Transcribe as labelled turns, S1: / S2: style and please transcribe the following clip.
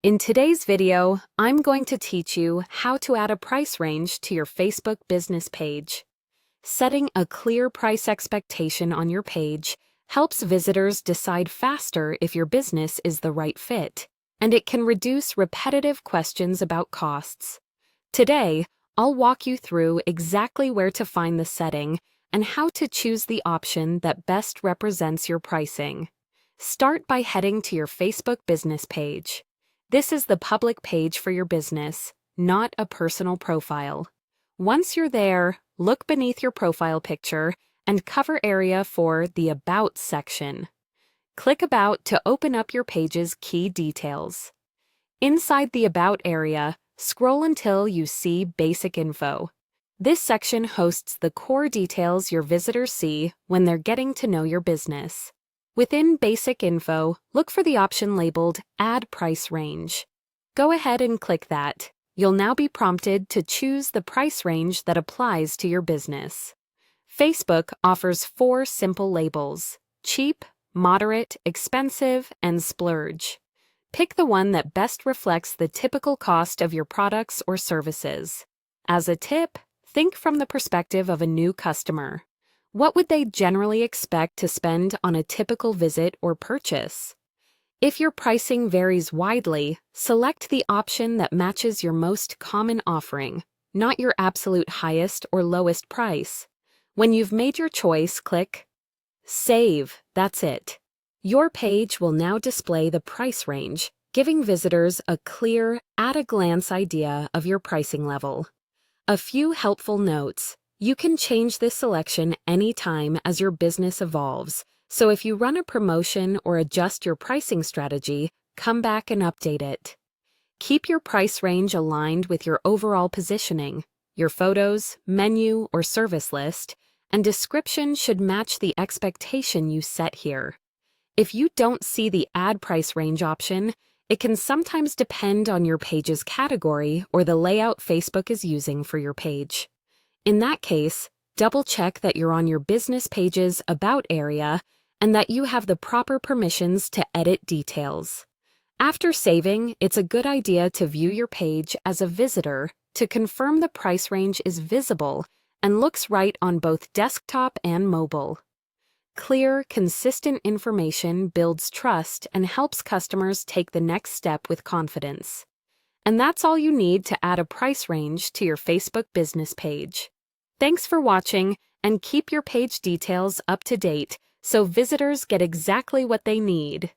S1: In today's video, I'm going to teach you how to add a price range to your Facebook business page. Setting a clear price expectation on your page helps visitors decide faster if your business is the right fit, and it can reduce repetitive questions about costs. Today, I'll walk you through exactly where to find the setting and how to choose the option that best represents your pricing. Start by heading to your Facebook business page. This is the public page for your business, not a personal profile. Once you're there, look beneath your profile picture and cover area for the About section. Click About to open up your page's key details. Inside the About area, scroll until you see Basic Info. This section hosts the core details your visitors see when they're getting to know your business. Within Basic Info, look for the option labeled Add Price Range. Go ahead and click that. You'll now be prompted to choose the price range that applies to your business. Facebook offers 4 simple labels: cheap, moderate, expensive, and splurge. Pick the one that best reflects the typical cost of your products or services. As a tip, think from the perspective of a new customer. What would they generally expect to spend on a typical visit or purchase? If your pricing varies widely, select the option that matches your most common offering, not your absolute highest or lowest price. When you've made your choice, click Save. That's it. Your page will now display the price range, giving visitors a clear, at-a-glance idea of your pricing level. A few helpful notes. You can change this selection anytime as your business evolves, so if you run a promotion or adjust your pricing strategy, come back and update it. Keep your price range aligned with your overall positioning. Your photos, menu, or service list, and description should match the expectation you set here. If you don't see the Add Price Range option, it can sometimes depend on your page's category or the layout Facebook is using for your page. In that case, double-check that you're on your business page's About area and that you have the proper permissions to edit details. After saving, it's a good idea to view your page as a visitor to confirm the price range is visible and looks right on both desktop and mobile. Clear, consistent information builds trust and helps customers take the next step with confidence. And that's all you need to add a price range to your Facebook business page. Thanks for watching, and keep your page details up to date so visitors get exactly what they need.